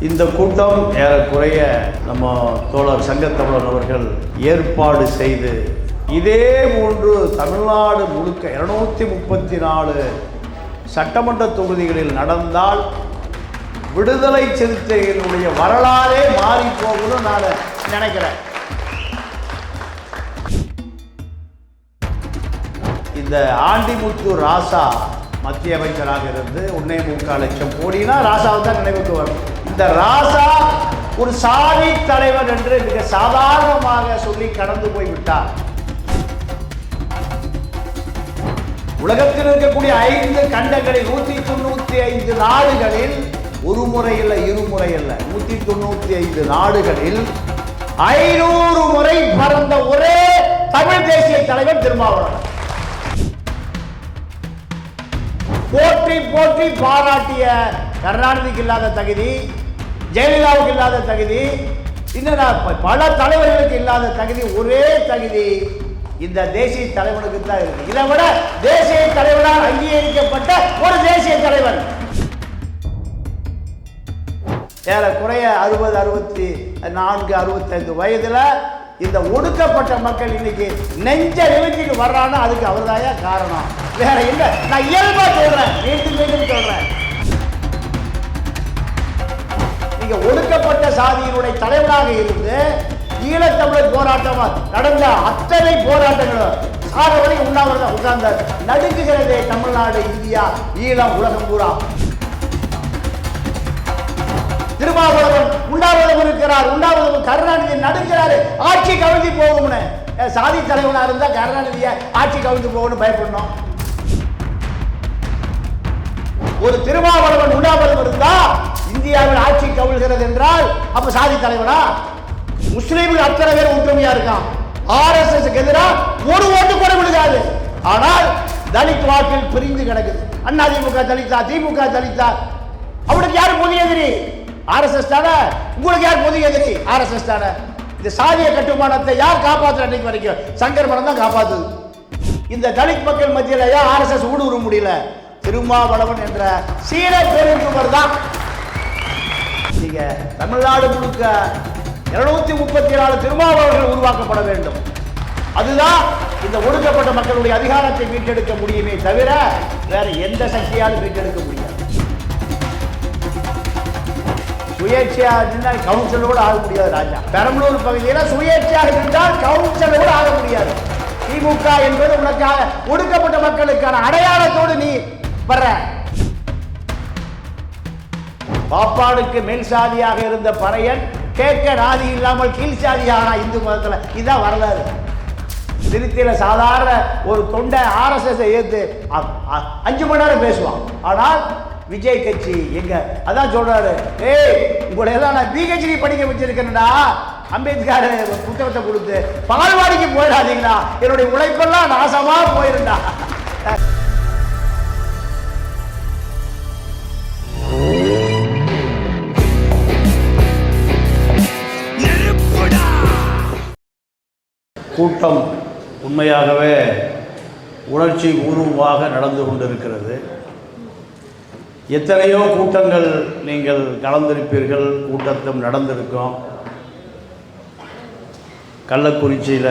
இந்த கூட்டம் ஏறக்குறைய நம்ம தோழர் சங்கத்தமிழன் அவர்கள் ஏற்பாடு செய்து இதே போன்று தமிழ்நாடு முழுக்க 234 சட்டமன்ற தொகுதிகளில் நடந்தால் விடுதலை சிறுத்தைகளுடைய வரலாறே மாறி போகணும்னு நான் நினைக்கிறேன். இந்த ஆண்டிமுத்து ராசா மத்திய அமைச்சராக இருந்து 1.25 லட்சம் கோடினா ராசாவை தான் நினைவுக்கு வரும். இந்த ராசா ஒரு சாதி தலைவர் என்று மிக சாதாரணமாக சொல்லி கடந்து போய்விட்டார். உலகத்தில் இருக்கக்கூடிய 5 கண்டங்களில் 195 நாடுகளில் ஒரு முறை இல்லை, இருமுறை இல்லை, 195 நாடுகளில் 500 முறை பறந்த ஒரே தமிழ் தேசிய தலைவர் திருமாவளவன். போற்றி போற்றி பாராட்டிய கருணாநிதிக்கு இல்லாத தகுதி, ஜெயலலிதாவுக்கு இல்லாத தகுதி, இன்னும் பல தலைவர்களுக்கு இல்லாத தகுதி, ஒரே தகுதி இந்த தேசிய தலைவனுக்கு தான் இருக்கு. இதை விட தேசிய தலைவரால் அங்கீகரிக்கப்பட்ட ஒரு தேசிய தலைவர் ஏறக்குறைய 60, 64, 65 வயதுல இந்த ஒடுக்கப்பட்ட மக்கள் இன்னைக்கு நெஞ்ச நிலைக்கு வர்றான்னு அதுக்கு அவர்தாயா காரணம், வேற இல்ல. நான் இயல்பா சொல்றேன், மீண்டும் சொல்றேன். நீங்க ஒடுக்கப்பட்ட சாதியினுடைய தலைவராக இருந்து ஈழத்தமிழர் போராட்டம் நடந்த அத்தனை போராட்டங்களும் சாகவரை உண்ணாவிரதம் உட்கார்ந்த நடுங்குகிறதே தமிழ்நாடு, இந்தியா, ஈழம், உலகம் பூரா. திருமாவளவன் உண்ணாவிரதம் இருக்கிறார், உண்ணாவிரதம் கருணாநிதி நடுங்கிறாரு, ஆட்சி கவிழ்ந்து போகும்னு. சாதி தலைவனா இருந்தா கருணாநிதியை ஆட்சி கவிழ்ந்து போகணும்னு பயப்படணும். ஒரு திருமாவளவன் உண்ணாவிரதம் இருந்தா இந்தியாவில் ஆட்சி கவிழ்கிறது என்றால் அப்ப சாதி தலைவனா? முஸ்லீம்கள் அத்தனை பேர் ஒற்றுமையா இருக்கான். RSS எதிராக ஒரு ஓட்டு கூட விழுகாது. ஆனால் தலித் வாக்கில் பிரிந்து கிடக்குது. அதிமுக தலித்தா, திமுக தலித்தா, அவனுக்கு யாரு பொது எதிரி? RSS தானே. உங்களுக்கு யார் பொது எதிரி? RSS தானே. இந்த சாதிய கட்டுமானத்தை யார் காப்பாற்ற அன்னைக்கு வரைக்கும்? சங்கர் மடம் தான் காப்பாத்துது. இந்த தலித் மக்கள் மத்தியில் ஏன் RSS ஊடுருவ முடியல? திருமாவளவன் என்ற சீர பெருந்துவர் தான். நீங்க தமிழ்நாடு முழுக்க 234 திருமாவளவர்கள் உருவாக்கப்பட வேண்டும். அதுதான் இந்த ஒடுக்கப்பட்ட மக்களுடைய அதிகாரத்தை மீட்டெடுக்க முடியுமே தவிர வேற எந்த சக்தியாலும் மீட்டெடுக்க முடியாது. சுயேட்சையா இருந்தால் கவுன்சிலோடு ஆக முடியாது. ராஜா பெரம்பலூர் பகுதியில் சுயேட்சையாக இருந்தால் கவுன்சிலோடு ஆக முடியாது. திமுக என்பது உனக்காக ஒடுக்கப்பட்ட மக்களுக்கான அடையாளத்தோடு நீ வர்ற. பாப்பாடுக்கு மேல் சாதியாக இருந்த பறையன் கேட்க நாதி இல்லாமல் கீழ் சாதியான இந்து மதத்தில் இதுதான் வரலாறு. திருத்தியில சாதாரண ஒரு தொண்டை RSS ஏற்று 5 மணி நேரம் பேசுவான். ஆனால் விஜய் கட்சி எங்க அதான் சொல்றாரு, உங்களை எல்லாம் நான் PhD படிக்க வச்சிருக்கேன்டா, அம்பேத்கர் புத்தகத்தை கொடுத்து பால்வாடிக்கு போயிடாதீங்களா, என்னுடைய உழைப்பெல்லாம் நாசமா போயிருந்தா. கூட்டம் உண்மையாகவே உணர்ச்சி பூர்வமாக நடந்து கொண்டிருக்கிறது. எத்தனையோ கூட்டங்கள் நீங்கள் கலந்திருப்பீர்கள், கூட்டத்தும் நடந்திருக்கும். கள்ளக்குறிச்சியில்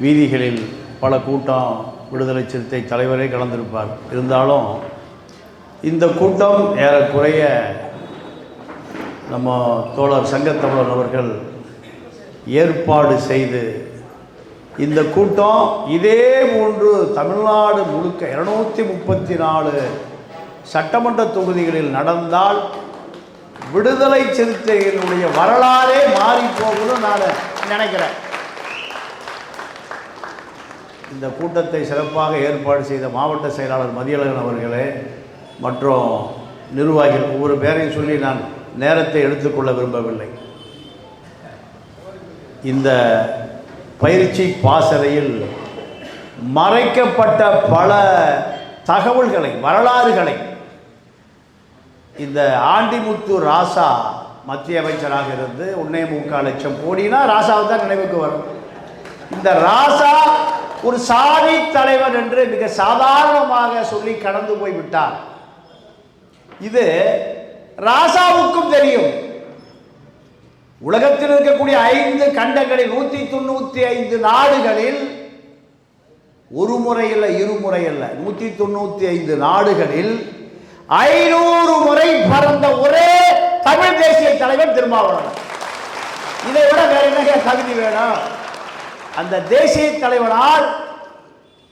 வீதிகளில் பல கூட்டம் விடுதலை சிறுத்தை தலைவரே கலந்திருப்பார். இருந்தாலும் இந்த கூட்டம் ஏறக்குறைய நம்ம தோழர் சங்கத்தமிழன் அவர்கள் ஏற்பாடு செய்து இந்த கூட்டம் இதே போன்று தமிழ்நாடு முழுக்க 234 சட்டமன்ற தொகுதிகளில் நடந்தால் விடுதலை சிறுத்தைகளுடைய வரலாறே மாறி போகணும்னு நான் நினைக்கிறேன். இந்த கூட்டத்தை சிறப்பாக ஏற்பாடு செய்த மாவட்ட செயலாளர் மதியழகன் அவர்களே மற்றும் நிர்வாகிகள் ஒவ்வொரு பேரையும் சொல்லி நான் நேரத்தை எடுத்துக்கொள்ள விரும்பவில்லை. இந்த பயிற்சி பாசறையில் மறைக்கப்பட்ட பல தகவல்களை, வரலாறுகளை இந்த ஆண்டிமுத்து ராசா மத்திய அமைச்சராக இருந்து 1.25 லட்சம் கோடினா ராசாவை தான் நினைவுக்கு வரும். இந்த ராசா ஒரு சாதி தலைவர் என்று மிக சாதாரணமாக சொல்லி கடந்து போய்விட்டார். இது ராசாவுக்கும் தெரியும். உலகத்தில் இருக்கக்கூடிய 5 கண்டங்களில் 195 நாடுகளில் ஒரு முறை அல்ல, இருமுறை அல்ல, 195 நாடுகளில் 500 முறை பறந்த ஒரே தமிழ் தேசிய தலைவர் திருமாவளவன். இதை விட வேற என்ன தகுதி வேணும்? அந்த தேசிய தலைவனால்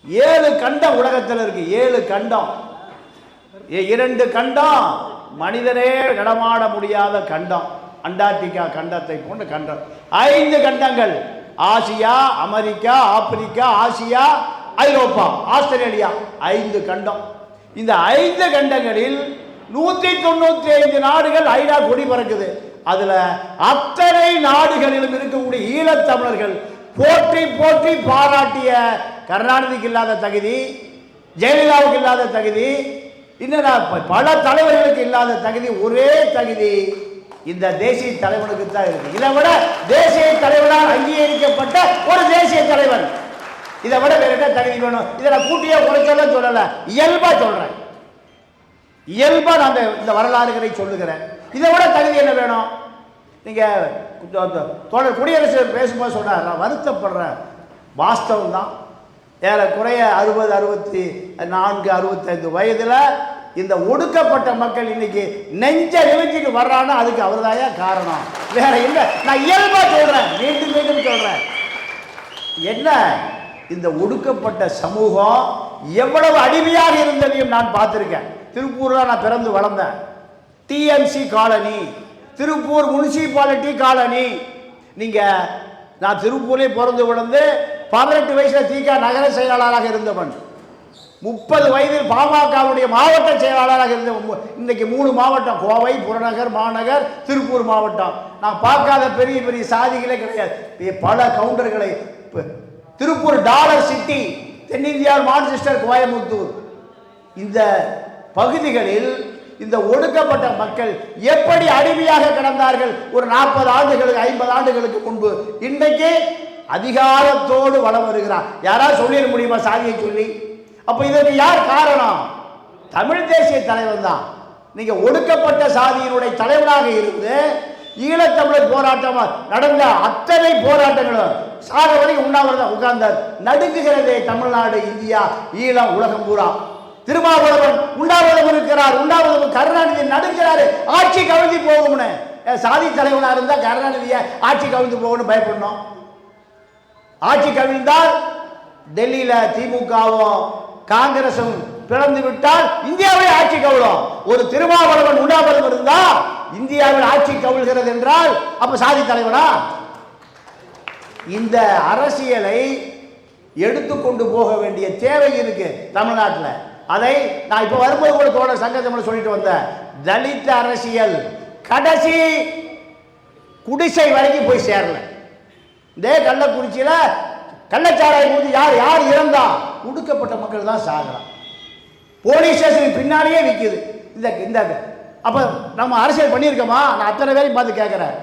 7 கண்டம் உலகத்தில் இருக்கு. 7 கண்டம். 2 கண்டம் மனிதனே நடமாட முடியாத கண்டம், அண்டார்டிகா கண்டத்தை போன்ற கண்டம். 5 கண்டங்கள்: ஆசியா, அமெரிக்கா, ஆப்பிரிக்கா, ஆசியா, ஐரோப்பா, ஆஸ்திரேலியா. 5 கண்டம். இந்த 5 கண்டங்களில் 195 நாடுகள் ஐநா கொடி பறக்குது. அதுல அத்தனை நாடுகளிலும் இருக்கக்கூடிய ஈழத்தமிழர்கள் போற்றி போற்றி பாராட்டிய கருணாநிதிக்கு இல்லாத தகுதி, ஜெயலலிதாவுக்கு இல்லாத தகுதி, இன்னும் பல தலைவர்களுக்கு இல்லாத தகுதி, ஒரே தகுதி இந்த தேசிய தலைவனுக்கு தான் இருக்கு. இதை விட தேசிய தலைவரால் அங்கீகரிக்கப்பட்ட ஒரு தேசிய தலைவன், இதை விட வேற என்ன தகுதி வேணும்? இதை நான் கூட்டியே குறைச்செல்லாம் சொல்லல, இயல்பா சொல்றேன். இயல்பா நான் இந்த வரலாறுகளை சொல்லுகிறேன். இதை விட தகுதி என்ன வேணும்? நீங்க தோழர் குடியரசு பேசும்போது சொன்னார், நான் வருத்தப்படுறேன். வாஸ்தவம் தான். ஏறக்குறைய 60, 64, 65 வயதுல இந்த ஒடுக்கப்பட்ட மக்கள் இன்னைக்கு நெஞ்ச நிமித்திட்டு வர்றான்னா அதுக்கு அவர்தாயா காரணம், வேற இல்லை. நான் இயல்பா சொல்றேன், மீண்டும் மீண்டும் சொல்றேன். என்ன, இந்த ஒடுக்கப்பட்ட சமூகம் எவ்வளவு அடிமையாக இருந்ததையும் நான் பார்த்திருக்கேன். திருப்பூர்ல நான் பிறந்து வளர்ந்தேன். TMC colony, Tiruppur municipality colony. நீங்க, நான் திருப்பூர்லேயே பிறந்து வளர்ந்து 18 வயசுல திக நகர செயலாளராக இருந்தவன். 30 வயதில் பாமகவுடைய மாவட்ட செயலாளராக இருந்த. இன்னைக்கு 3 மாவட்டம்: கோவை, புறநகர், மாநகர், திருப்பூர் மாவட்டம். நான் பார்க்காத பெரிய பெரிய சாதிகளே கிடையாது. பல கவுண்டர்களை. திருப்பூர் டாலர் சிட்டி, தென்னிந்தியா மான்செஸ்டர், கோயம்புத்தூர். இந்த பகுதிகளில் இந்த ஒடுக்கப்பட்ட மக்கள் எப்படி அடிமையாக கிடந்தார்கள் ஒரு 40 ஆண்டுகளுக்கு 50 ஆண்டுகளுக்கு முன்பு. இன்றைக்கு அதிகாரத்தோடு வளம் வருகிறார். யாராவது சொல்லிட முடியுமா சாதியை சொல்லி? அப்ப இதற்கு யார் காரணம்? தமிழ் தேசிய தலைவர் தான். நீங்க ஒடுக்கப்பட்ட சாதியினுடைய தலைவராக இருந்து ஈழத்தமிழர் போராட்டம் நடந்த அத்தனை போராட்டங்களும் சாக வரைக்கும் உண்ணாவிரதம் உட்கார்ந்தார். நடுங்குகிறதே தமிழ்நாடு, இந்தியா, ஈழம், உலகம் பூரா. திருமாவளவன் உண்ணாவிரதம் இருக்கிறார். உண்ணாவிரதம் கருணாநிதி நடுக்கிறாரு, ஆட்சி கவிழ்ந்து போகும்னு. சாதி தலைவனா இருந்தா கருணாநிதியை ஆட்சி கவிழ்ந்து போகணும்னு பயப்படணும். ஆட்சி கவிழ்ந்தால் டெல்லியில திமுகவும் காங்கிரசும் பிளந்து விட்டால் இந்தியாவை ஆட்சி கவிழும். ஒரு திருமாவளவன் உண்ணாவிரதம் இருந்தா இந்தியாவில் ஆட்சி கவிழ்கிறது என்றால் அப்ப சாதி தலைவனா? இந்த அரசியலை எடுத்துக்கொண்டு போக வேண்டிய தேவை இருக்கு தமிழ்நாட்டில். அதை நான் இப்ப வரும்போது கூட தோழர் சங்கத்தை சொல்லிட்டு வந்தேன். தலித் அரசியல் கடைசி குடிசை வரைக்கும் போய் சேரல. இதே கள்ளக்குறிச்சியில கள்ளச்சாராயம் ஊதி யார் யார் இறந்தா? ஒடுக்கப்பட்ட மக்கள் தான் சாகலாம். போலீஸ் ஸ்டேஷன் பின்னாடியே விற்குது. இந்த அப்ப நம்ம அரசியல் பண்ணியிருக்கோமா? நான் அத்தனை பேரையும் பார்த்து கேட்கிறேன்.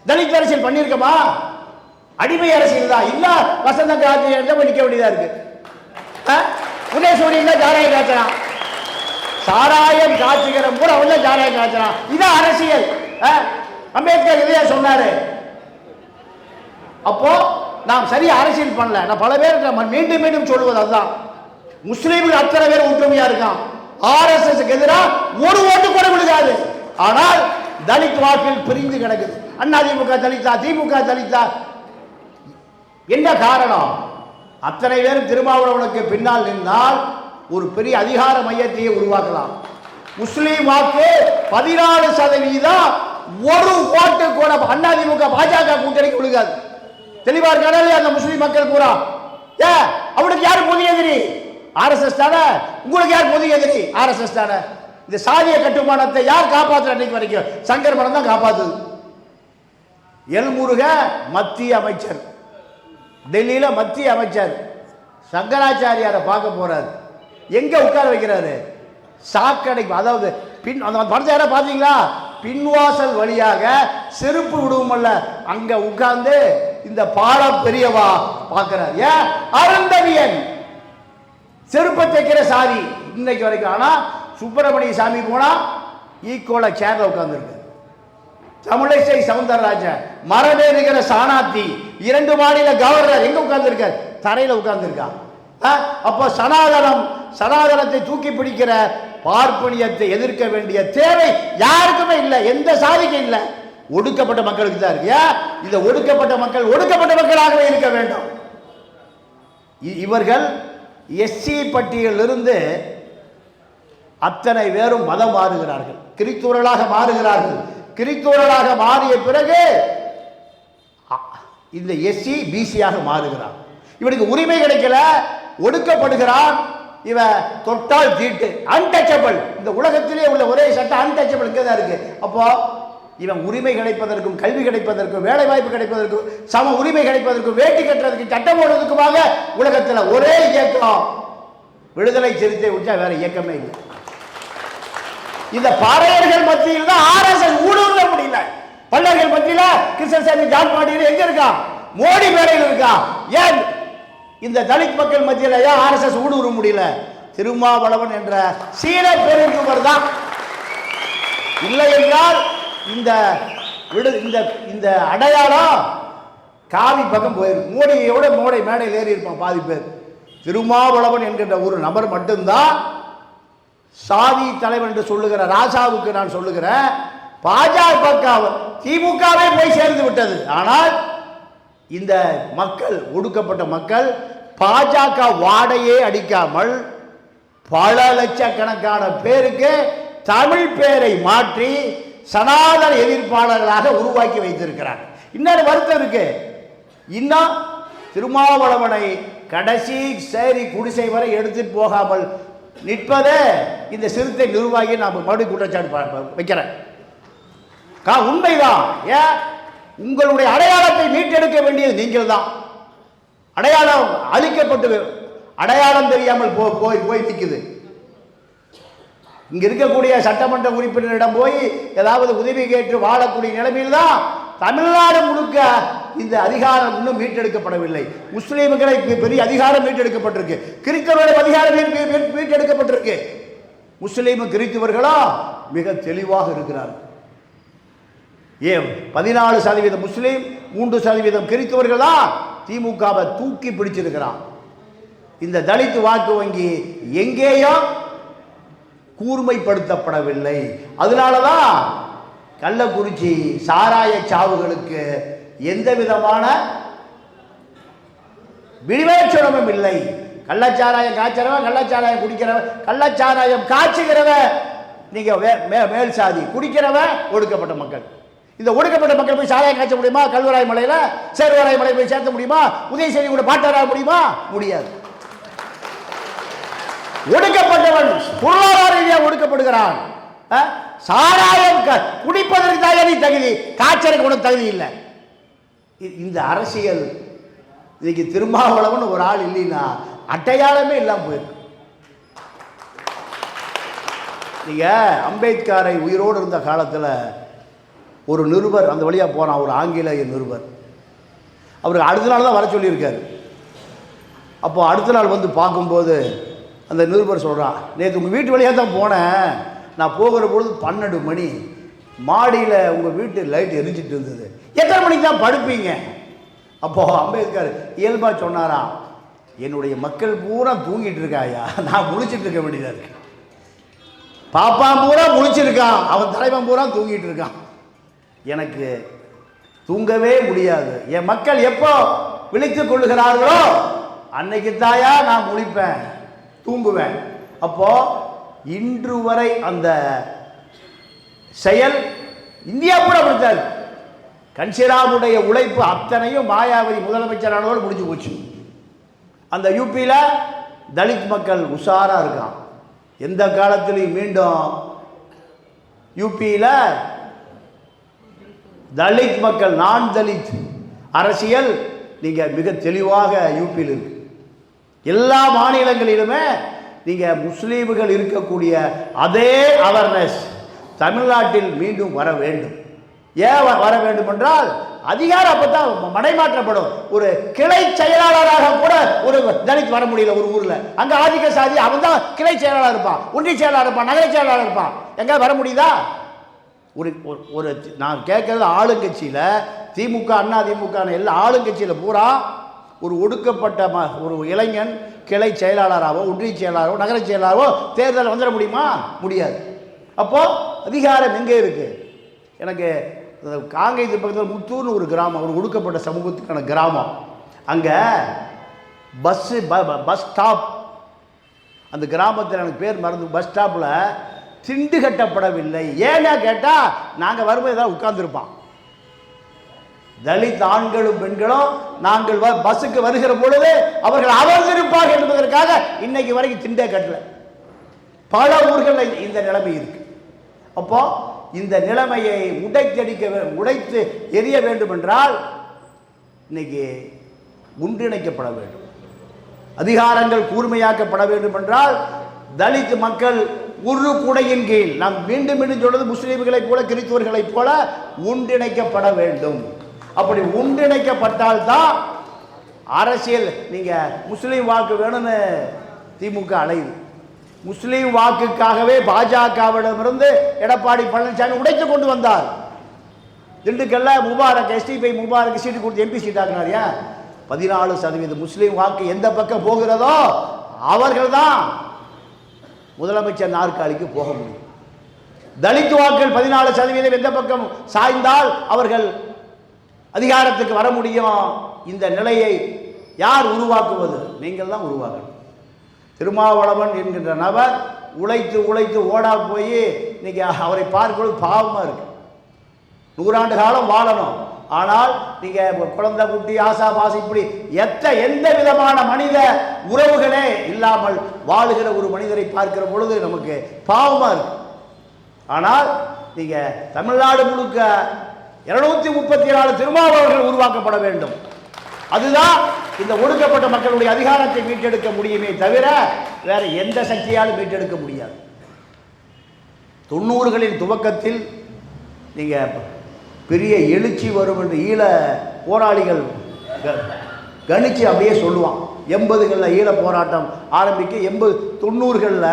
தலித் அரசியல் பண்ணியிருக்கோமா? அடிமை அரசியல் தான். இல்ல வசந்த காட்சி நிற்க வேண்டியதா இருக்கு. உதயசூரியன் சாராயம் காய்ச்சலாம், சாராயம் காய்ச்சுகிற கூட அவன் சாராயம் காய்ச்சலாம். இதான் அரசியல். அம்பேத்கர் இதையா சொன்னாரு. அப்போ நாம் சரியா அரசியல் பண்ணல. நான் பல பேர் மீண்டும் மீண்டும் சொல்லுவது அதுதான். முஸ்லீம்கள் அத்தனை பேர் ஒற்றுமையா இருக்கான். RSS எதிராக ஒரு ஓட்டு கூட விழுகாது. ஆனால் தலித் வாக்கில் பிரிந்து கிடக்குது. அதிமுக தலித்தா, திமுக தலித்தா. என்ன காரணம்? அத்தனை பேரும் திருமாவளவனுக்கு பின்னால் நின்றால் ஒரு பெரிய அதிகார மையத்தையே உருவாக்கலாம். முஸ்லீம் வாக்கு 14%, ஒரு ஓட்டு கூட அதிமுக பாஜக கூட்டணிக்கு விழுகாது. தெளிவா இருக்கானே அந்த முஸ்லீம் மக்கள் பூரா. அவனுக்கு யாரு பொது எதிரி? RSS தானே. உங்களுக்கு யார் பொது எதிரி? RSS தானே. இந்த சாதிய கட்டுமானத்தை யார் காப்பாற்ற? அன்னைக்கு வரைக்கும் சங்கர் மடம் தான் காப்பாத்துது. எல்முருக மத்திய அமைச்சர், டெல்லியில மத்திய அமைச்சர் சங்கராச்சாரியாரை பார்க்க போறாரு. எங்க உட்கார வைக்கிறாரு? சாக்கடை. அதாவது பின் அந்த படத்தை யாரா பாத்தீங்களா? பின்வாசல் வழியாக செருப்பு விடுவோம்ல, அங்க உட்கார்ந்து இந்த பால பெரியவா பார்க்கிறார். ஏன்? அருந்தவியன் செருப்பை தைக்கிற சாதி இன்னைக்கு வரைக்கும். ஆனா சுப்பிரமணிய சாமி போனா ஈக்குவலாக சேரில் உட்கார்ந்துருக்கு. தமிழிசை சவுந்தரராஜன் மரபேறுகிற சாணாத்தி 2 மாநில கவர்னர் எங்க உட்கார்ந்துருக்கார்? தரையில் உட்கார்ந்துருக்கான். அப்போ சனாதனத்தை தூக்கி பிடிக்கிற பார்ப்பனியத்தை எதிர்க்க வேண்டிய தேவை யாருக்குமே இல்லை, எந்த சாதிக்கும் இல்லை, ஒடுக்கப்பட்ட மக்களுக்கு தான் இருக்கு. இந்த ஒடுக்கப்பட்ட மக்கள் ஒடுக்கப்பட்ட மக்களாகவே இருக்க வேண்டும். இவர்கள் எஸ்சி பட்டியலிருந்து அத்தனை பேரும் மதம் மாறுகிறார்கள், கிறிஸ்துவர்களாக மாறுகிறார்கள். கிறிஸ்துவர்களாக மாறிய பிறகு இந்த எஸ்சி பிசியாக மாறுகிறான். இவனுக்கு உரிமை கிடைக்கல, ஒடுக்கப்படுகிறான். இவன் தொட்டால் தீட்டு, அன்டச்சபிள். இந்த உலகத்திலே உள்ள ஒரே சட்டம் அன்டச்சபிள் இங்கே தான் இருக்கு. அப்போ இவன் உரிமை கிடைப்பதற்கும், கல்வி கிடைப்பதற்கும், வேலை வாய்ப்பு கிடைப்பதற்கும், சம உரிமை கிடைப்பதற்கும், வேட்டி கட்டுறதுக்கு, சட்டம் போடுறதுக்குமாக உலகத்தில் ஒரே இயக்கம் விடுதலை சிறுத்தை விட்டா வேற இயக்கமே இல்லை. இந்த பாறையர்கள் மத்தியில் தான் ஆர்எஸ்எஸ் ஊடுருவ முடியல. பல்லர்கள் மத்தியில் கிருஷ்ணசாமி ஜான்பாடியில் எங்க இருக்கான்? மோடி மேடையில் இருக்கான். ஏன் இந்த தலித் மக்கள் மத்தியில் ஏன் ஆர்எஸ்எஸ் ஊடுருவ முடியல? திருமாவளவன் என்ற சீன பெருங்குவர் தான். இல்லை என்றால் இந்த அடையாளம் காவி பக்கம் போயிருக்கு. மோடியோட மேடையில் ஏறி இருப்பான் பாதி பேர். திருமாவளவன் என்கின்ற ஒரு நபர் மட்டும்தான் சாதி தலைவர் என்று சொல்லுகிற ராசாவுக்கு நான் சொல்லுகிறேன், பாஜக திமுகவே போய் சேர்ந்து விட்டது. ஆனால் இந்த மக்கள், ஒடுக்கப்பட்ட மக்கள் பாஜக வாடையே அடிக்காமல் பல லட்சக்கணக்கான பேருக்கு தமிழ் பேரை மாற்றி சனாதன எதிர்ப்பாளர்களாக உருவாக்கி வைத்திருக்கிறார். இன்னொரு வருத்தம் இருக்கு. இன்னும் திருமாவளவனை கடைசி சேரி குடிசை வரை எடுத்துட்டு போகாமல் நிற்பதே இந்த சிறுத்தை நிர்வாகி நான் மறுபடியும் குற்றச்சாட்டு வைக்கிறேன். உண்மைதான். ஏன் உங்களுடைய அடையாளத்தை மீட்டெடுக்க வேண்டியது நீங்கள் தான். அடையாளம் அழிக்கப்பட்டு அடையாளம் தெரியாமல் போய் நிற்குது. இங்க இருக்கக்கூடிய சட்டமன்ற உறுப்பினரிடம் போய் ஏதாவது உதவி கேட்டு வாழக்கூடிய நிலைமையில் தான் தமிழ்நாடு முழுக்க இந்த அதிகாரம் இன்னும் மீட்டெடுக்கப்படவில்லை. முஸ்லீம்களை பெரிய அதிகாரம் மீட்டெடுக்கப்பட்டிருக்கு, கிறிஸ்தவர்களுடைய அதிகாரம் மீட்டெடுக்கப்பட்டிருக்கு. முஸ்லீம் கிறிஸ்தவர்களா மிக தெளிவாக இருக்கிறார்கள். ஏன் 14% முஸ்லீம், 3% கிறிஸ்தவர்கள் தான் திமுகவை தூக்கி பிடிச்சிருக்கிறான். இந்த தலித் வாக்கு வங்கி எங்கேயோ கூர்மைப்படுத்தப்படவில்லை. அதனாலதான் கள்ளக்குறிச்சி சாராய சாவுகளுக்கு எந்த விதமான விளைச்சலமும் இல்லை. கள்ளச்சாராயம் காய்ச்சறவன், கள்ளச்சாராயம் குடிக்கிறவன், கள்ளச்சாராயம் காய்ச்சுகிறவன் நீங்க மேல் சாதி, குடிக்கிறவன் ஒடுக்கப்பட்ட மக்கள். இந்த ஒடுக்கப்பட்ட மக்கள் போய் சாராயம் காய்ச்ச முடியுமா? கல்வராய் மலையில சேர்வராய் மலை போய் சேர்த்த முடியுமா? உதயசேரி கூட பாட்டாராக முடியுமா? முடியாது. ஒடுக்கப்பட்டவன் பொருளாதார ரீதியாக ஒடுக்கப்படுகிறான். சாராயம் குடிப்பதற்கு தான் நீ தகுதி, காய்ச்சலுக்கு உனக்கு தகுதி இல்லை. இந்த அரசியல் இன்னைக்கு திருமாவளவன் ஒரு ஆள் இல்லைன்னா அடையாளமே இல்லாமல் போயிருக்கு. நீங்க அம்பேத்கரை உயிரோடு இருந்த காலத்தில் ஒரு நிருபர் அந்த வழியாக போனான், ஒரு ஆங்கிலேய நிருபர். அவருக்கு அடுத்த நாள் தான் வர சொல்லியிருக்காரு. அப்போ அடுத்த நாள் வந்து பார்க்கும்போது அந்த நிருபர் சொல்கிறான், நேற்று உங்கள் வீட்டு வழியாக தான் போனேன், நான் போகிற பொழுது 12 மணி, மாடியில் உங்கள் வீட்டு லைட் எரிஞ்சிட்டு இருந்தது, எத்தனை மணிக்கு தான் படுப்பீங்க? அப்போது அம்பேத்கர் இயல்பாக சொன்னாராம், என்னுடைய மக்கள் பூரா தூங்கிட்டு இருக்காயா, நான் முழிச்சிட்டு இருக்க வேண்டியதாக இருக்கு. பாப்பான் பூரா முழிச்சிருக்கான், அவன் தலைவன் பூரா தூங்கிட்டு இருக்கான், எனக்கு தூங்கவே முடியாது. என் மக்கள் எப்போ விழித்துக் கொள்ளுகிறார்களோ அன்னைக்கு தாயா நான் முழிப்பேன், தூங்குவேன். அப்போ இன்று வரை அந்த செயல் இந்தியா கூட அப்படித்தான். கன்சிராமுடைய உழைப்பு அத்தனையும் மாயாவதி முதலமைச்சரானோடு முடிஞ்சு போச்சு. அந்த யூபியில் தலித் மக்கள் உஷாரா இருக்கான். எந்த காலத்திலையும் மீண்டும் யூபியில் தலித் மக்கள், நான் தலித் அரசியல் நீங்க மிக தெளிவாக யூபியில் இருக்கு. எல்லா மாநிலங்களிலுமே நீங்க முஸ்லீம்கள் இருக்கக்கூடிய அதே அவேர்னஸ் தமிழ்நாட்டில் மீண்டும் வர வேண்டும். ஏன் வர வேண்டும் என்றால் அதிகாரம் அப்பதான் மடைமாற்றப்படும். ஒரு கிளை செயலாளராக கூட ஒரு தலித் வர முடியல ஒரு ஊர்ல. அங்க ஆதிக்க சாதி அவன் தான் கிளை செயலாளர் இருப்பான், ஒன்றிய செயலாளர் இருப்பான், நகர செயலாளர் இருப்பான். எங்க வர முடியுதா? ஒரு நான் கேட்கறது ஆளுங்கட்சியில திமுக அண்ணா திமுக எல்லா ஆளுங்கட்சியில பூரா ஒரு ஒடுக்கப்பட்ட ஒரு இளைஞன் கிளை செயலாளராகவோ ஒன்றிய செயலாளரோ நகர செயலாளரோ தேர்தல் வந்துட முடியுமா? முடியாது. அப்போ அதிகாரம் எங்கே இருக்கு? எனக்கு காங்கேயத்து பக்கத்தில் முத்தூர்னு ஒரு கிராமம், ஒரு ஒடுக்கப்பட்ட சமூகத்துக்கான கிராமம். அங்கே பஸ் ஸ்டாப், அந்த கிராமத்தில் எனக்கு பேர் மறந்து, பஸ் ஸ்டாப்பில் திண்டு கட்டப்படவில்லை. ஏன்னா கேட்டால் நாங்கள் வரும்போது ஏதாவது உட்கார்ந்துருப்பான். தலித் ஆண்களும் பெண்களும் நாங்கள் பஸ்ஸுக்கு வருகிற பொழுது அவர்கள் அமர்ந்திருப்பார்கள் என்பதற்காக இன்னைக்கு வரைக்கும் திண்டே கட்டல. பல ஊர்களில் இந்த நிலைமை இருக்கு. அப்போ இந்த நிலைமையை உடைத்து எரிய வேண்டும் என்றால் இன்னைக்கு ஒன்றிணைக்கப்பட வேண்டும். அதிகாரங்கள் கூர்மையாக்கப்பட வேண்டும் என்றால் தலித் மக்கள் ஒரு குடையின் கீழ், நாம் மீண்டும் மீண்டும் சொல்வது முஸ்லீம்களைப் போல கிறிஸ்துவர்களைப் போல ஒன்றிணைக்கப்பட வேண்டும். அப்படி ஒன்றிணைக்கப்பட்டால்தான் அரசியல். நீங்க முஸ்லீம் வாக்கு வேணும்னு திமுக அலையுது. முஸ்லீம் வாக்குக்காகவே பாஜகவிடமிருந்து எடப்பாடி பழனிசாமி உடைத்து கொண்டு வந்தார். திண்டுக்கல்ல முபாரக் எஸ்டிபி முபாரக் சீட்டு கொடுத்து எம்பி சீட் ஆக்கினார். 14% முஸ்லீம் வாக்கு எந்த பக்கம் போகிறதோ அவர்கள் தான் முதலமைச்சர் நாற்காலிக்கு போக முடியும். தலித் வாக்குகள் 14% எந்த பக்கம் சாய்ந்தால் அவர்கள் அதிகாரத்துக்கு வர முடியும். இந்த நிலையை யார் உருவாக்குவது? நீங்கள் தான் உருவாக்கணும். திருமாவளவன் என்கின்ற நபர் உழைத்து உழைத்து ஓடா போய் இன்னைக்கு அவரை பார்க்கிறது பாவமாக இருக்கு. 100 ஆண்டு காலம் வாழணும். ஆனால் நீங்க குழந்தை குட்டி ஆசா பாசை இப்படி எந்த விதமான மனித உறவுகளே இல்லாமல் வாழுகிற ஒரு மனிதரை பார்க்கிற பொழுது நமக்கு பாவமா இருக்கு. ஆனால் நீங்க தமிழ்நாடு முழுக்க 234 திருமாவளவர்கள் உருவாக்கப்பட வேண்டும். அதுதான் இந்த ஒடுக்கப்பட்ட மக்களுடைய அதிகாரத்தை மீட்டெடுக்க முடியுமே தவிர வேற எந்த சக்தியாலும் மீட்டெடுக்க முடியாது. 90களின் துவக்கத்தில் நீங்க பெரிய எழுச்சி வரும் என்று ஈழ போராளிகள் கணிச்சு அப்படியே சொல்லுவான். 80களில் ஈழ போராட்டம் ஆரம்பிக்க 90களில்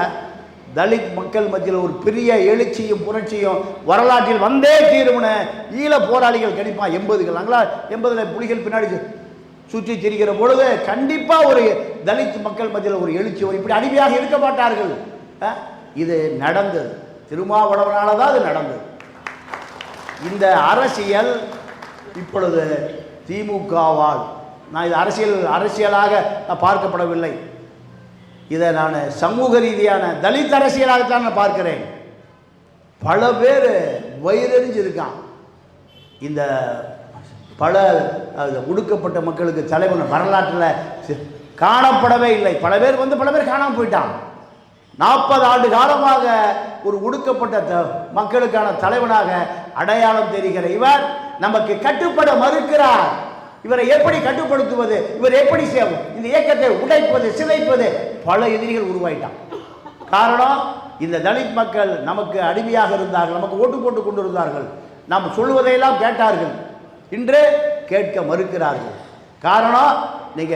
தலித் மக்கள் மத்தியில் ஒரு பெரிய எழுச்சியும் புரட்சியும் வரலாற்றில் வந்தே தீர்வுன ஈழ போராளிகள் கணிப்பான். 80கள் அங்களா 80ல் புலிகள் பின்னாடி சுற்றி திரிகிற பொழுது கண்டிப்பாக ஒரு தலித் மக்கள் மத்தியில் ஒரு எழுச்சி வரும். இப்படி அடிமையாக இருக்க மாட்டார்கள். இது நடந்தது, திருமாவளவனால தான் அது நடந்தது. இந்த அரசியல் இப்பொழுது திமுகவால், நான் இது அரசியலாக நான் பார்க்கப்படவில்லை, இதை நான் சமூக ரீதியான தலித் அரசியலாகத்தான் நான் பார்க்கிறேன். பல பேர் வயிறறிஞ்சிருக்கான். இந்த பல ஒடுக்கப்பட்ட மக்களுக்கு தலைவன் வரலாற்றில் காணப்படவே இல்லை. பல பேர் காணாமல் போயிட்டான். 40 ஆண்டு காலமாக ஒரு ஒடுக்கப்பட்ட மக்களுக்கான தலைவனாக அடையாளம் தெரிகிற இவர் நமக்கு கட்டுப்பட மறுக்கிறார். இவரை எப்படி கட்டுப்படுத்துவது, இவர் எப்படி இந்த இயக்கத்தை உடைப்பது, சிதைப்பது, பல எதிரிகள் உருவாயிட்டான். காரணம், இந்த தலித் மக்கள் நமக்கு அடிமையாக இருந்தார்கள், நமக்கு ஓட்டு போட்டு கொண்டு இருந்தார்கள், நாம் சொல்வதையெல்லாம் கேட்டார்கள். இன்று கேட்க மறுக்கிறார்கள். காரணம், நீங்க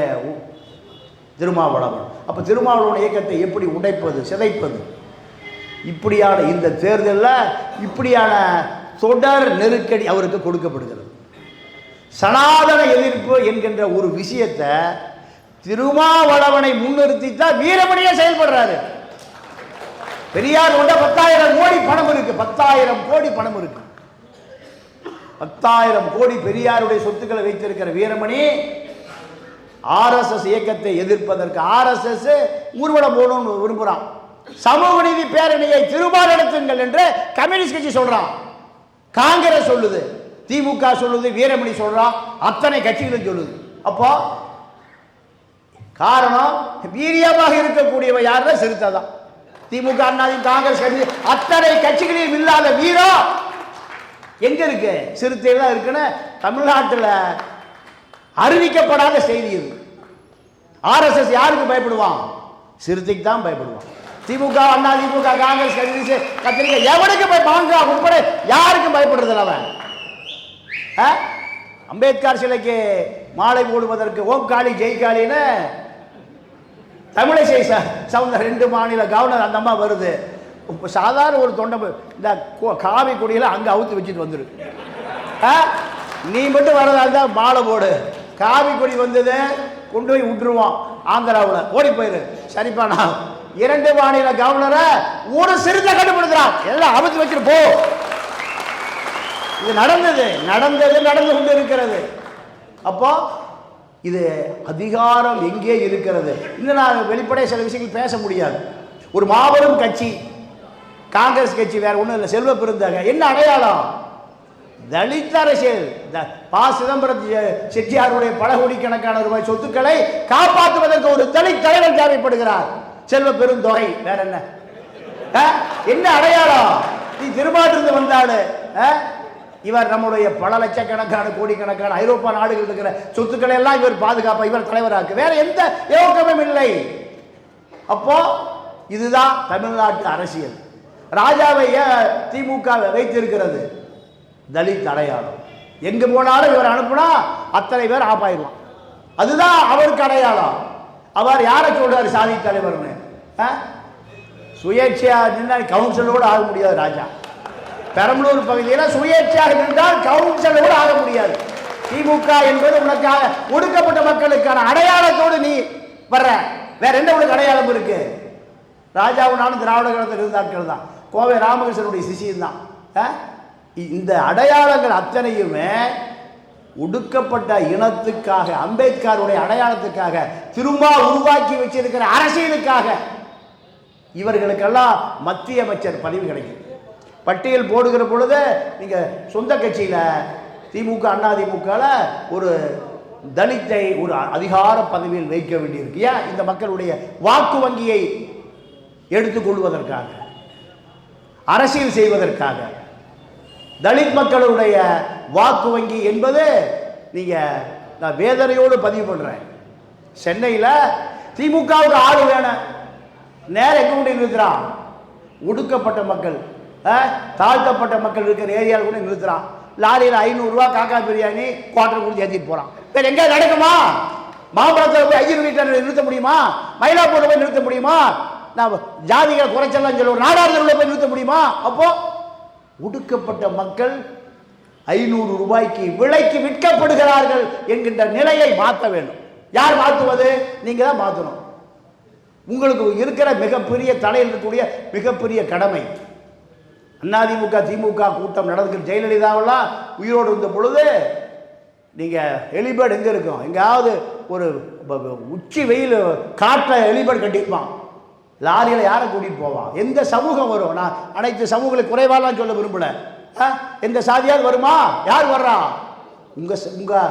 திருமாவளவன். அப்ப திருமாவளவன் இயக்கத்தை எப்படி உடைப்பது, சிதைப்பது? இப்படியான இந்த தேர்தலில் இப்படியான தொடர் நெருக்கடி அவருக்கு கொடுக்கப்படுகிறது. சனாதன எதிர்ப்பு என்கின்ற ஒரு விஷயத்தை திருமாவளவனை முன்னிறுத்தி தான் வீரமணியே செயல்படுறாரு. பெரியார் கொண்ட 10,000 கோடி பணம் இருக்கு, 10,000 கோடி பணம் இருக்கு. 10,000 கோடி பெரியாருடைய சொத்துக்களை வைத்திருக்கிற வீரமணி RSS இயக்கத்தை எதிர்ப்பதற்கு RSS ஊர்வலம் போகணும்னு விரும்புகிறான். சமூக நீதி பேரணியை திரும்ப நடத்துங்கள் என்று கம்யூனிஸ்ட் கட்சி சொல்றான், காங்கிரஸ் சொல்லுது, திமுக சொல்லுது, வீரமணி சொல்றான், அத்தனை கட்சிகளும் சொல்லுது. அப்போ காரணம், வீரியமாக இருக்கக்கூடியவ யாருன்னா சிறுத்தை தான். திமுக, அண்ணாதிமுக, காங்கிரஸ் கட்சி அத்தனை கட்சிகளிலும் இல்லாத வீரம் எங்க இருக்கு? சிறுத்தை தான் இருக்குன்னு தமிழ்நாட்டில் அறிவிக்கப்படாத செய்தி இது. RSS யாருக்கு பயப்படுவான்? சிறுத்தைக்கு தான் பயப்படுவான். திமுக, அண்ணா திமுக, காங்கிரஸ் கட்சிக்கு எவனுக்கு பாங்க உட்பட யாருக்கும் பயப்படுறது அவன். அம்பேத்கர் சிலைக்கு மாலை போடுவதற்கு ஓம் காளி ஜெய் காளின்னு தமிழிசை சவுந்த 2 மாநில கவர்னர் அந்த அம்மா வருது. இப்போ சாதாரண ஒரு தொண்டை இந்த காவி கொடியில் அங்கே அவுத்து வச்சுட்டு வந்துரு. நீ மட்டும் வரதா இருந்தால் மாலை போடு. காவி கொடி வந்தது கொண்டு போய் விட்டுருவான் ஆந்திராவில், ஓடி போயிரு. சரிப்பா, நான் 2 மாநில கவர்னரை ஒரு சிறுத்தை கண்டுபிடிக்கிறான், எல்லாம் அவுத்து வச்சுட்டு போ. இது நடந்து கொண்டு இருக்கிறது. அப்போ இது அதிகாரம் எங்கே இருக்கிறது? இன்னும் நான் வெளிப்படைய சில விஷயங்கள் பேச முடியாது. ஒரு மாபெரும் கட்சி காங்கிரஸ் கட்சி, வேற ஒன்றும் இல்லை, செல்வ பெருந்தகை. என்ன அடையாளம்? தலித் அரசியல். ப. சிதம்பரம் செட்டியாருடைய பல கோடிக்கணக்கான ரூபாய் சொத்துக்களை காப்பாற்றுவதற்கு ஒரு தலித் தலைவர் தேவைப்படுகிறார். செல்வ பெருந்தொகை, வேற என்ன? என்ன அடையாளம்? நீ திருமாட்டிருந்து வந்தாடு. இவர் நம்முடைய பல லட்சக்கணக்கான கோடிக்கணக்கான ஐரோப்பா நாடுகள் இருக்கிற சொத்துக்களை எல்லாம் இவர் பாதுகாப்பா, இவர் தலைவராக்கு, வேற எந்த யோகமும் இல்லை. அப்போ இதுதான் தமிழ்நாட்டு அரசியல். ராஜாவை திமுக வைத்திருக்கிறது தலித் அடையாளம். எங்கு போனாலும் இவர் அனுப்புனா அத்தனை பேர் ஆப்பாயிருவான். அதுதான் அவருக்கு அடையாளம். அவர் யாரை சொல்றாரு சாதி தலைவர்னு? சுயேட்சையா நின்றால் கவுன்சிலோடு ஆக முடியாது. ராஜா பெரம்பலூர் பகுதியில் சுயேட்சையாக நின்றால் கவுன்சிலோடு ஆக முடியாது. திமுக என்பது உனக்காக ஒடுக்கப்பட்ட மக்களுக்கான அடையாளத்தோடு நீ வர்ற. வேற என்ன உனக்கு அடையாளம் இருக்கு? ராஜாவும் நானும் திராவிட கழகத்தில் இருந்தார்கள் தான், கோவை ராமகிருஷ்ணனுடைய சிஷியம் தான். இந்த அடையாளங்கள் அத்தனையுமே ஒடுக்கப்பட்ட இனத்துக்காக, அம்பேத்கருடைய அடையாளத்துக்காக, திரும்ப உருவாக்கி வச்சிருக்கிற அரசியலுக்காக இவர்களுக்கெல்லாம் மத்திய அமைச்சர் பதவி கிடைக்கும். பட்டியல் போடுகிற பொழுது நீங்க சொந்த கட்சியில திமுக அதிமுக ஒரு தலித்தை ஒரு அதிகார பதவியில் வைக்க வேண்டியிருக்கு. ஏன்? இந்த மக்களுடைய வாக்கு வங்கியை எடுத்துக்கொள்வதற்காக, அரசியல் செய்வதற்காக. தலித் மக்களுடைய வாக்கு வங்கி என்பது நீங்க, நான் வேதனையோடு பதிவு பண்றேன், சென்னையில் திமுகவுக்கு ஆளு வேணும், நேரம் எங்க கொண்டு நிறுத்துறான்? ஒடுக்கப்பட்ட மக்கள், தாழ்த்தப்பட்ட மக்கள் இருக்கிற ஏரியாவில் கூட நிறுத்துறான். லாரியில் 500 ரூபா காக்கா பிரியாணி குவார்டர் கொடுத்து ஏற்றிட்டு போறான். வேற எங்க நடக்குமா? மாம்பழத்தில் போய் ஐயர் வீட்டில் நிறுத்த முடியுமா? மயிலாப்பூரில் போய் நிறுத்த முடியுமா? நான் ஜாதிகளை குறைச்சலாம் சொல்லுவோம், நாடாளுமன்றத்தில் போய் நிறுத்த முடியுமா? அப்போ ஒடுக்கப்பட்ட மக்கள் 500 ரூபாய்க்கு விலைக்கு விற்கப்படுகிறார்கள் என்கின்ற நிலையை மாற்ற வேண்டும். யார் மாற்றுவது? நீங்க தான் மாற்றணும். உங்களுக்கு இருக்கிற மிகப்பெரிய தலையில் இருக்கக்கூடிய மிகப்பெரிய கடமை. அதிமுக திமுக கூட்டம் நடந்துக்கிற ஜெயலலிதாவெல்லாம் உயிரோடு இருந்த பொழுது நீங்க ஹெலிபேட் எங்க இருக்கும்? எங்காவது ஒரு உச்சி வெயில் காட்டில் ஹெலிபேட் கட்டியிருப்பான். லாரியில் யாரை கூட்டிட்டு போவான்? எந்த சமூகம் வரும்? நான் அனைத்து சமூகங்களை குறைவாலாம் சொல்ல விரும்பல. எந்த சாதியாவது வருமா? யார் வர்றா? உங்க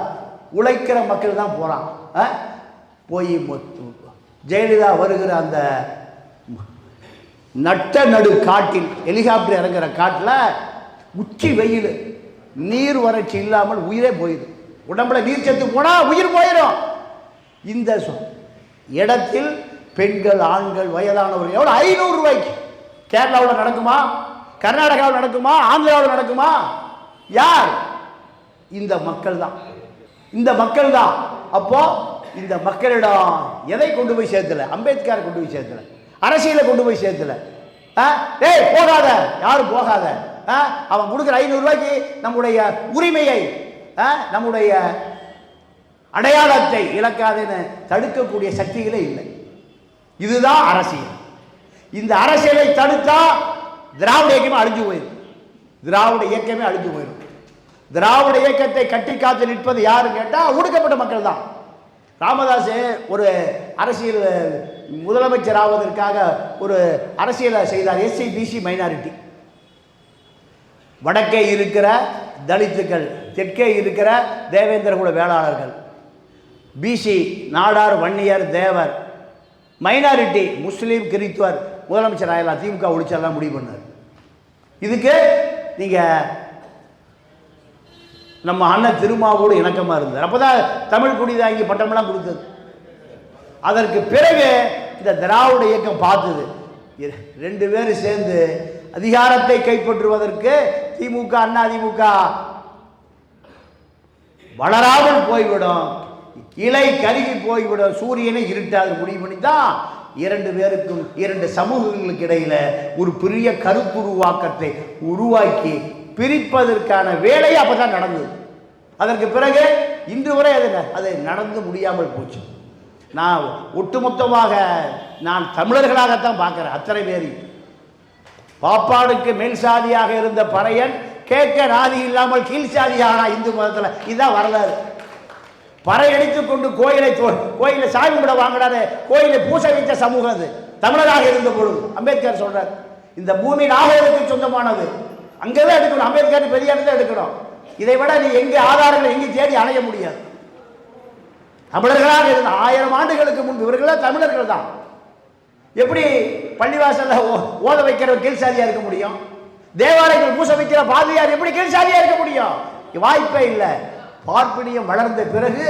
உழைக்கிற மக்கள் தான் போறான். போய் ஜெயலலிதா வருகிற அந்த நட்ட நடு காட்டில், ஹெலிகாப்டர் இறங்குற காட்டில் உச்சி வெயில், நீர் வறட்சி இல்லாமல் உயிரே போயிடும். உடம்புல நீர் சத்து போனா உயிர் போயிடும். இந்த இடத்தில் பெண்கள், ஆண்கள், வயதானவர்கள் எவ்வளோ? 500 ரூபாய்க்கு. கேரளாவில் நடக்குமா? கர்நாடகாவில் நடக்குமா? ஆந்திராவில் நடக்குமா? யார்? இந்த மக்கள் தான். இந்த மக்கள் தான். அப்போ இந்த மக்களிடம் எதை கொண்டு போய் சேர்த்தல? அம்பேத்கர் கொண்டு போய் சேர்த்தல, அரசியலை கொண்டு போய் சேர்த்தல. ஏய் போகாத, யாரும் போகாத. அவன் கொடுக்குற 500 ரூபாய்க்கு நம்முடைய உரிமையை, நம்முடைய அடையாளத்தை இழக்காதுன்னு தடுக்கக்கூடிய சக்திகளே இல்லை. இதுதான் அரசியல். இந்த அரசியலை தடுத்தா திராவிட இயக்கமே அழிஞ்சு போயிடும். திராவிட இயக்கமே அழிஞ்சு போயிடும். திராவிட இயக்கத்தை கட்டி காத்து நிற்பது யாருன்னு கேட்டால் ஒடுக்கப்பட்ட மக்கள் தான். ராமதாஸ் ஒரு அரசியல் முதலமைச்சர் ஆவதற்காக ஒரு அரசியலை செய்தார். எஸ்சி பிசி மைனாரிட்டி, வடக்கே இருக்கிற தலித்துக்கள், தெற்கே இருக்கிற தேவேந்திர குல வேளாளர்கள், பிசி நாடார் வன்னியர் தேவர், மைனாரிட்டி முஸ்லீம் கிறிஸ்துவர் முதலமைச்சர் ஆகலாம். திமுக ஒழிச்செல்லாம் முடிவு பண்ணார். இதுக்கு நீங்க நம்ம அண்ணன் திருமாவோடு இணக்கமாக இருந்தார். அப்போதான் தமிழ் குடிதாங்கி பட்டமெல்லாம் கொடுத்தது. அதற்கு பிறகு இந்த திராவிட இயக்கம் பார்த்தது, 2 பேரும் சேர்ந்து அதிகாரத்தை கைப்பற்றுவதற்கு திமுக அதிமுக வளராமல் போய்விடும், இலை கருகி போய்விடும், சூரியனை இருட்டாது முடிவு பண்ணி தான் இரண்டு பேருக்கும், இரண்டு சமூகங்களுக்கு இடையில ஒரு பெரிய கருத்துருவாக்கத்தை உருவாக்கி பிரிப்பதற்கான வேலை அப்பதான் நடந்தது. அதற்கு பிறகு இன்று வரை அது நடந்து முடியாமல் போச்சு. நான் ஒட்டுமொத்தமாக நான் தமிழர்களாகத்தான் பார்க்கிறேன். அத்தனை பேர் பாப்பானுக்கு மேல் சாதியாக இருந்த பறையன் கேட்க நாதி இல்லாமல் கீழ் சாதியானா இந்து மதத்தில். இதுதான் வரலாறு. பறை அடித்துக் கொண்டு கோயிலை சாமி கும்பிட வாங்கினாரு, கோயிலை பூசை வைத்த சமூகம் அது தமிழராக இருந்த பொழுது. அம்பேத்கர் சொல்றார், இந்த பூமி நாகருக்கு சொந்தமானது, அங்கதான் எடுக்கணும், அம்பேத்கர் பெரிய இடத்துல எடுக்கணும். இதை விட நீ எங்கே ஆதாரங்கள் எங்கே தேடி அணைய முடியாது. தமிழர்களாக இருந்த 1000 ஆண்டுகளுக்கு முன்பு இவர்கள தமிழர்கள் தான். எப்படி பள்ளிவாசல்ல ஓத வைக்கிற கீழ் சாதியா இருக்க முடியும்? தேவாலயங்கள் பூசை வைக்கிற பாதிரியார் எப்படி கீழ் சாதியா இருக்க முடியும்? வாய்ப்பே இல்லை. பார்ப்பனியம் வளர்ந்த பிறகு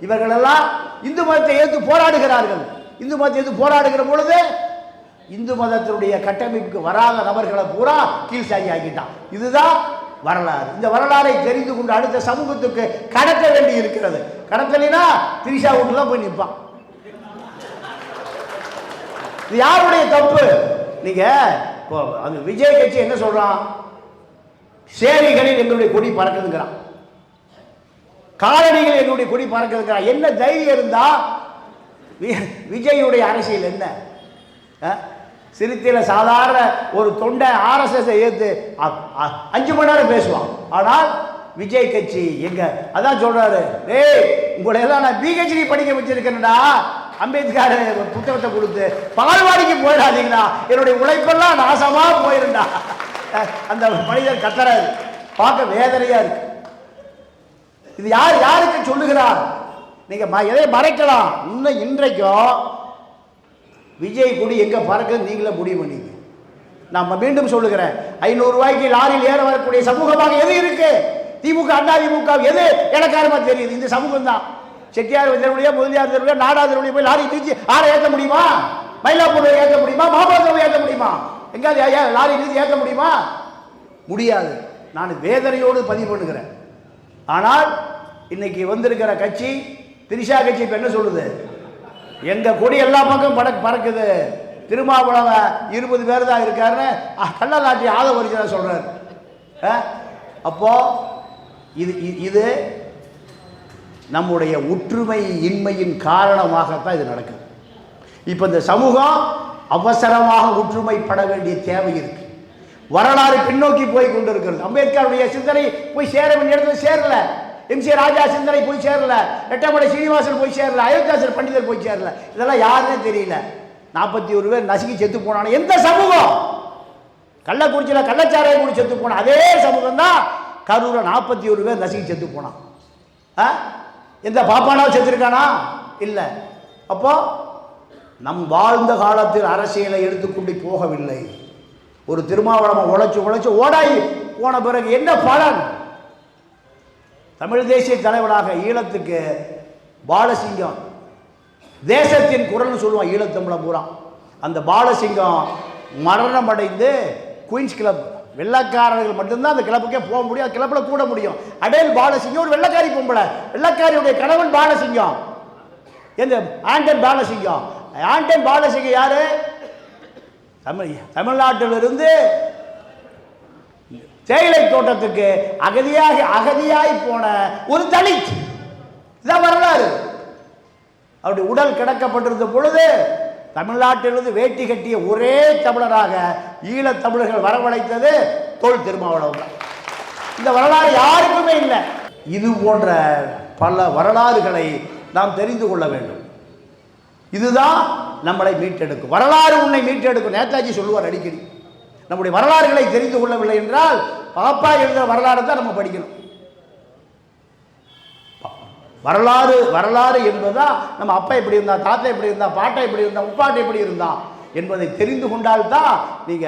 இவர்கள் எல்லாம் இந்து மதத்தை எதிர்த்து போராடுகிறார்கள். இந்து மதத்தை எதிர்த்து போராடுகிற பொழுது இந்து மதத்தினுடைய கட்டமைப்புக்கு வராத நபர்களை பூரா கீழ் சாதி ஆக்கிட்டான். இதுதான் வரலாறு. இந்த வரலாறை தெரிந்து கொண்டு அடுத்த சமூகத்துக்கு கடத்த வேண்டி இருக்கிறது. கடத்தலினா திரிஷா வீட்டுல தான் போய் நிற்பான். இது யாருடைய தப்பு? நீங்க அந்த விஜய் கட்சி என்ன சொல்றான்? சேரிகளில் எங்களுடைய கொடி பறக்குதுங்கிறான், காலணிகள் எங்களுடைய கொடி பறக்குதுங்கிறான். என்ன தைரியம் இருந்தா விஜயுடைய அரசியல் என்ன? சிறுத்தையில் சாதாரண ஒரு தொண்டை ஆர்எஸ்எஸ் ஏற்று 5 மணி நேரம் பேசுவான். ஆனால் விஜய் கட்சி எங்க அதான் சொல்றாரு, டேய் உங்களை எல்லாம் நான் பிஹெச்டி படிக்க வச்சிருக்கேன்டா, அம்பேத்கர் புத்தகத்தை கொடுத்து பால்வாடிக்கு போயிடாதீங்களா, என்னுடைய உழைப்பெல்லாம் நாசமா போயிருந்தா. அந்த மனிதர் கத்துறாரு, பார்க்க வேதனையா இருக்கு. இது யாருக்கு சொல்லுகிறார்? நீங்க எதை மறைக்கலாம்? இன்னும் இன்றைக்கும் விஜய் கொடி எங்க பறக்குது நீங்களே முடிவு பண்ணிங்க. நான் மீண்டும் சொல்லுகிறேன், 500 ரூபாய்க்கு லாரியில் ஏற வரக்கூடிய சமூகமாக எது இருக்கு? திமுக, அண்ணா திமுக எது இலக்காரமா தெரியுது? இந்த சமூகம் தான். செட்டியார் தெருவுலையோ, முதலியார் தெருவுலையோ, நாடார் தெருவுலையோ போய் லாரி நிறுத்தி ஆளை ஏற்ற முடியுமா? மயிலாப்பூரை ஏற்ற முடியுமா? மாமல்லபுரம் ஏற்ற முடியுமா? எங்காவது லாரி நிறுத்தி ஏற்ற முடியுமா? முடியாது. நான் வேதனையோடு பதிவு பண்ணுகிறேன். ஆனால் இன்னைக்கு வந்திருக்கிற கட்சி திரிஷா கட்சி இப்ப என்ன சொல்லுது? எங்க கொடி எல்லா பக்கம் பறக்குது, திருமாவளவன் 20 பேர் தான் இருக்காருன்னு கள்ளலாட்டி ஆதவரிச்சா சொல்றாரு. அப்போ இது நம்முடைய ஒற்றுமை இன்மையின் காரணமாகத்தான் இது நடக்குது. இப்ப இந்த சமூகம் அவசரமாக ஒற்றுமைப்பட வேண்டிய தேவை இருக்கு. வரலாறு பின்னோக்கி போய் கொண்டிருக்கிறது. அம்பேத்கருடைய சிந்தனை போய் சேர வேண்டிய இடத்துல சேரல. எம்சி ராஜா சிந்தனை போய் சேரல. ரெட்டமலை சீனிவாசன் போய் சேரல. அயோத்தியாசர் பண்டிதர் போய் சேரல. இதெல்லாம் யாருன்னே தெரியல. 41 பேர் நசுக்கி செத்து போனான எந்த சமூகம்? கள்ளக்குறிச்சியில் கள்ளச்சாராய கூட செத்து போன அதே சமூகம் தான் கரூரில் 41 பேர் நசுக்கி செத்து போனான். எந்த பாப்பானாவும் செத்துருக்கானா? இல்லை. அப்போ நம் வாழ்ந்த காலத்தில் அரசியலை எடுத்துக்கொண்டு போகவில்லை. ஒரு திருமாவளவன் உழைச்சு ஓடாய் போன பிறகு என்ன பலன்? தமிழ் தேசிய தலைவராக ஈழத்துக்கு பாலசிங்கம் தேசத்தின் குரல் சொல்லுவான் ஈழத்தமிழன் பூரா. அந்த பாலசிங்கம் மரணம் அடைந்து குயின்ஸ் கிளப், வெள்ளக்காரர்கள் மட்டும்தான் அந்த கிளப்புக்கே போக முடியும், அந்த கிளப்பில் கூட முடியும். அடேல் பாலசிங்கம் ஒரு வெள்ளக்காரி பொம்பளை, வெள்ளக்காரியுடைய கணவன் பாலசிங்கம். எந்த ஆண்டன் பாலசிங்கம். ஆண்டன் பாலசிங்கம் யாரு? தமிழ்நாட்டிலிருந்து தேயிலை தோட்டத்துக்கு அகதியாய் போன ஒரு தலித். இதான் வரலாறு. அவருடைய உடல் கிடக்கப்பட்டிருந்த பொழுது தமிழ்நாட்டிலிருந்து வேட்டி கட்டிய ஒரே தமிழராக ஈழத் தமிழர்கள் வரவழைத்தது தொல் திருமாவளவன். இந்த வரலாறு யாருக்குமே இல்லை. இது போன்ற பல வரலாறுகளை நாம் தெரிந்து கொள்ள வேண்டும். இதுதான் நம்மளை மீட்டெடுக்கும். வரலாறு உன்னை மீட்டெடுக்கும். நேதாஜி சொல்லுவார் அடிக்கடி, நம்முடைய வரலாறுகளை தெரிந்து கொள்ளவில்லை என்றால் பாப்பா எழுதுகிற வரலாறு தான் நம்ம படிக்கணும். வரலாறு என்பதுதான் நம்ம அப்பா எப்படி இருந்தா, தாத்தா எப்படி இருந்தா, பாட்டை எப்படி இருந்தா, முப்பாட்டை எப்படி இருந்தா என்பதை தெரிந்து கொண்டால்தான் நீங்க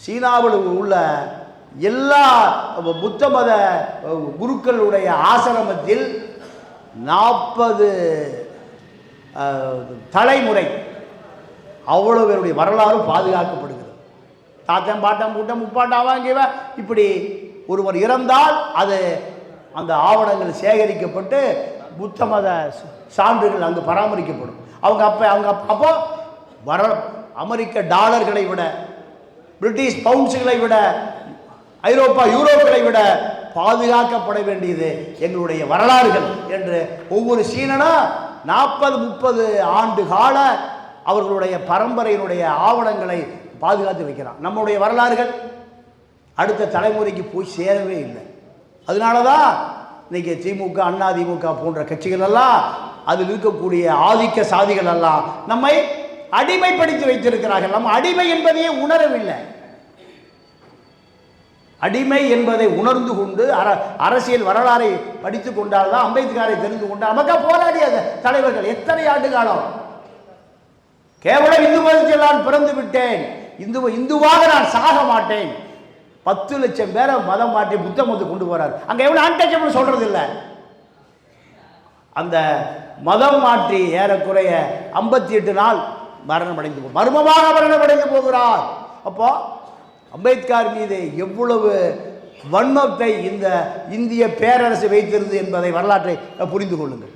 சீனாவில் உள்ள எல்லா புத்த மத குருக்களுடைய ஆசிரமத்தில் 40 தலைமுறை அவ்வளவு பேருடைய வரலாறு பாதுகாக்கப்படுகிறது. தாத்தன் பாட்டம் கூட்டம் முப்பாட்டம் வாங்கிவ இப்படி ஒருவர் இறந்தால் அது அந்த ஆவணங்கள் சேகரிக்கப்பட்டு புத்த மத சான்றுகள் அங்கு பராமரிக்கப்படும். அப்போ அமெரிக்க டாலர்களை விட, பிரிட்டிஷ் பவுண்ட்ஸுகளை விட, ஐரோப்பா யூரோக்களை விட பாதுகாக்கப்பட வேண்டியது எங்களுடைய வரலாறுகள் என்று ஒவ்வொரு சீனனும் 40-30 ஆண்டு கால அவர்களுடைய பரம்பரையினுடைய ஆவணங்களை பாதுகாத்து வைக்கிறான். நம்முடைய வரலாறுகள் அடுத்த தலைமுறைக்கு போய் சேரவே இல்லை. அதனால தான் இன்னைக்கு திமுக, அண்ணா திமுக போன்ற கட்சிகள் எல்லாம், அதில் இருக்கக்கூடிய ஆதிக்க சாதிகள் எல்லாம் நம்மை அடிமைப்படுத்தி வைத்திருக்கிறார்கள். நம்ம அடிமை என்பதையே உணரவில்லை. அடிமை என்பதை உணர்ந்து கொண்டு அரசியல் வரலாறை படித்துக் கொண்டால்தான், அம்பேத்கரை தெரிந்து கொண்டால் நமக்கா போராடிய தலைவர்கள் எத்தனை ஆண்டு காலம். கேவலம் இந்து மதத்தில் நான் பிறந்து விட்டேன், இந்துவாக நான் சாக மாட்டேன், 10 லட்சம் பேரை மதம் மாற்றி புத்த மதத்துக்கு கொண்டு போறார். அங்க எவ்வளவு அன்டச்சபிள் சொல்றது இல்லை. அந்த மதம் மாற்றி ஏறக்குறைய 58 நாள் மர்மமாக மரணமடைந்து போகிறார். அப்போ அம்பேத்கர் மீது எவ்வளவு வன்மத்தை இந்த இந்திய பேரரசு வைத்திருந்தது என்பதை வரலாற்றை புரிந்து கொள்ளுங்கள்.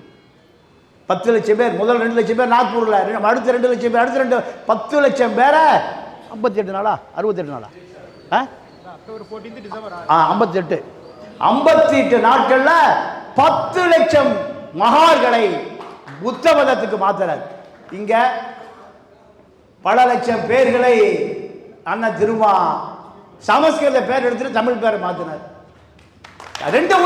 10 லட்சம் பேர், முதல் 2 லட்சம் பேர் நாக்பூரில், அடுத்த 2 லட்சம் பேர், அடுத்த 10 லட்சம் பேரை 58 நாளா 68 நாளா 58 நாட்கள்ல 10 லட்சம் மகார்களை புத்த மதத்துக்கு மாத்துறார். இங்க பல லட்சம் பேர்களை அண்ணன் திருமா சமஸ்கிருத பேர் எடுத்துட்டு தமிழ் பேரை மாத்தினார். ரெண்டும்